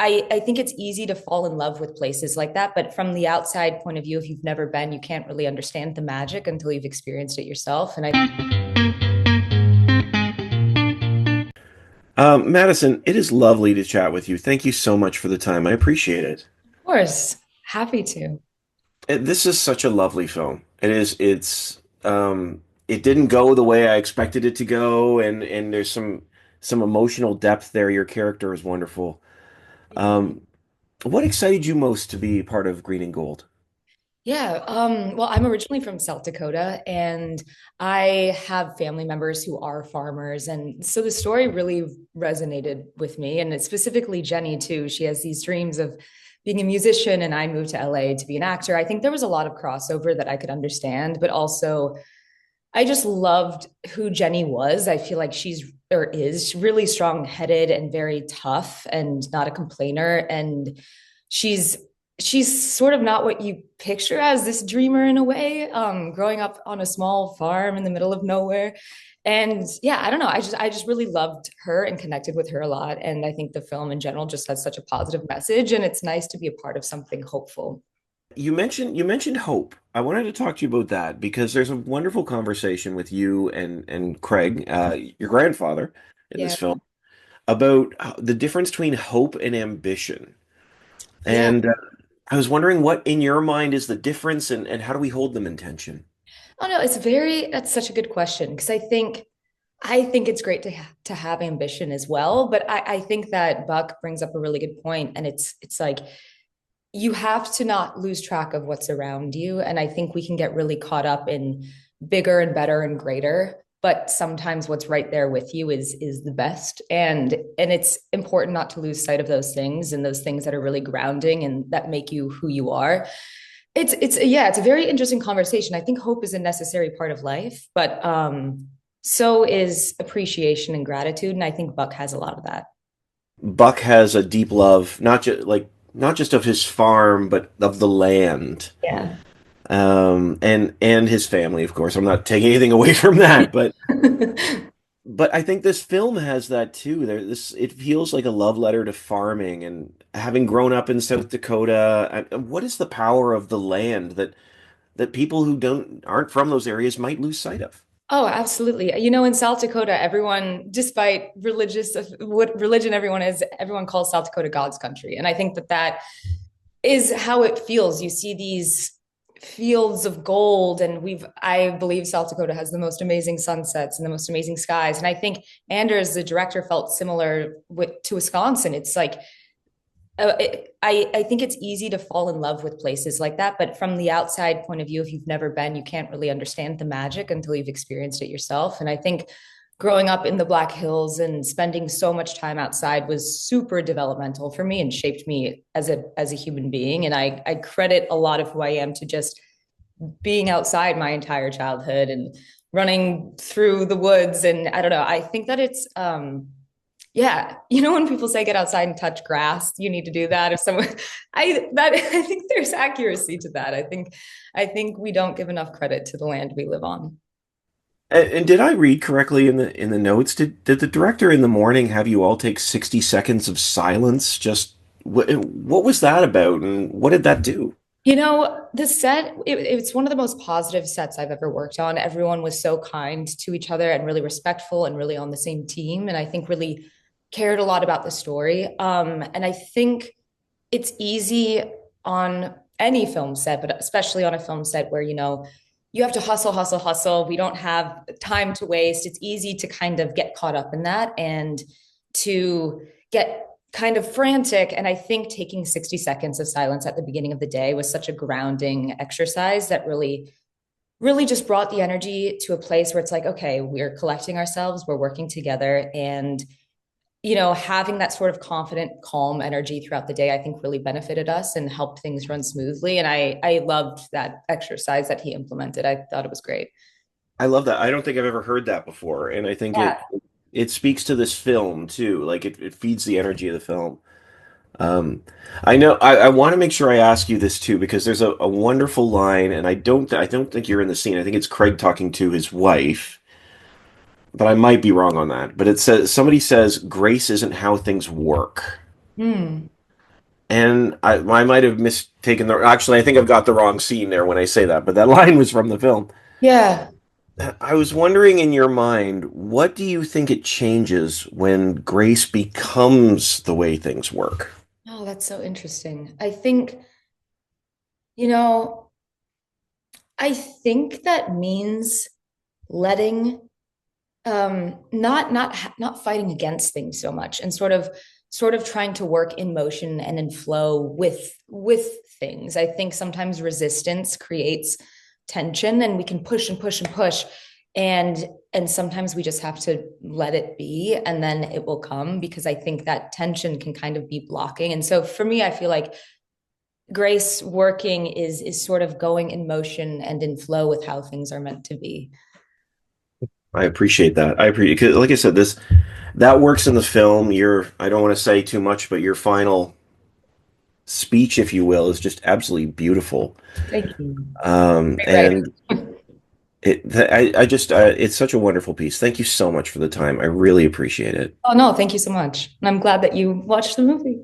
I think it's easy to fall in love with places like that, but from the outside point of view, if you've never been, you can't really understand the magic until you've experienced it yourself. And Madison, it is lovely to chat with you. Thank you so much for the time. I appreciate it. of course, happy to. This is such a lovely film. It didn't go the way I expected it to go, and there's some emotional depth there. Your character is wonderful. Um, what excited you most to be part of Green and Gold? Yeah, well, I'm originally from South Dakota, and I have family members who are farmers, and so the story really resonated with me, and it's specifically Jenny too. She has these dreams of being a musician, and I moved to LA to be an actor. I think there was a lot of crossover that I could understand, but also I just loved who Jenny was. I feel like she's or is really strong-headed and very tough and not a complainer. And she's she's sort of not what you picture as this dreamer in a way, growing up on a small farm in the middle of nowhere. And yeah, I don't know. I just really loved her and connected with her a lot. And I think the film in general just has such a positive message. And it's nice to be a part of something hopeful. You mentioned hope. I wanted to talk to you about that because there's a wonderful conversation with you and Craig, your grandfather, in this Yeah. film about the difference between hope and ambition. Yeah. And I was wondering what in your mind is the difference and how do we hold them in tension? Oh no, that's such a good question because I think it's great to have ambition as well, but I think that Buck brings up a really good point, and it's like you have to not lose track of what's around you, and I think we can get really caught up in bigger and better and greater, but sometimes what's right there with you is the best, and it's important not to lose sight of those things and those things that are really grounding and that make you who you are. It's a very interesting conversation. I think hope is a necessary part of life, but so is appreciation and gratitude, and I think Buck has a lot of that. Buck has a deep love, not just of his farm, but of the land. Yeah. And his family, of course. I'm not taking anything away from that, but I think this film has that too. It feels like a love letter to farming and having grown up in South Dakota. What is the power of the land that people who don't aren't from those areas might lose sight of? Oh, absolutely. You know, in South Dakota, everyone, despite what religion everyone is, everyone calls South Dakota God's country. And I think that is how it feels. You see these fields of gold, and I believe South Dakota has the most amazing sunsets and the most amazing skies. And I think Anders, the director, felt similar to Wisconsin. It's like I think it's easy to fall in love with places like that, but from the outside point of view, if you've never been, you can't really understand the magic until you've experienced it yourself. And I think growing up in the Black Hills and spending so much time outside was super developmental for me and shaped me as a human being. And I credit a lot of who I am to just being outside my entire childhood and running through the woods. And I don't know, I think that it's yeah, you know when people say get outside and touch grass, you need to do that. If someone, I think there's accuracy to that. I think we don't give enough credit to the land we live on. And did I read correctly in the notes? Did the director in the morning have you all take 60 seconds of silence? Just what was that about, and what did that do? You know, the set, it's one of the most positive sets I've ever worked on. Everyone was so kind to each other and really respectful and really on the same team. And I think really cared a lot about the story. And I think it's easy on any film set, but especially on a film set where, you have to hustle, hustle, hustle. We don't have time to waste. It's easy to kind of get caught up in that and to get kind of frantic. And I think taking 60 seconds of silence at the beginning of the day was such a grounding exercise that really, really just brought the energy to a place where it's like, okay, we're collecting ourselves, we're working together. And having that sort of confident, calm energy throughout the day, I think really benefited us and helped things run smoothly. And I loved that exercise that he implemented. I thought it was great. I love that. I don't think I've ever heard that before, and I think Yeah. it speaks to this film too. Like it feeds the energy of the film. Um, I know I want to make sure I ask you this too because there's a wonderful line, and I don't think you're in the scene. I think it's Craig talking to his wife, but I might be wrong on that. But it says somebody says grace isn't how things work. Hmm. And I might have mistaken the. Actually, I think I've got the wrong scene there when I say that, but that line was from the film. Yeah. I was wondering in your mind, what do you think it changes when Grace becomes the way things work? Oh, that's so interesting. I think, you know, I think that means letting not fighting against things so much and sort of trying to work in motion and in flow with things. I think sometimes resistance creates tension and we can push and push and push and sometimes we just have to let it be and then it will come because I think that tension can kind of be blocking. And so for me, I feel like grace working is sort of going in motion and in flow with how things are meant to be. I appreciate that. I appreciate, 'cause like I said, this that works in the film. I don't want to say too much, but your final speech, if you will, is just absolutely beautiful. Thank you. Great And writing. I just, it's such a wonderful piece. Thank you so much for the time. I really appreciate it. Oh no, thank you so much. And I'm glad that you watched the movie.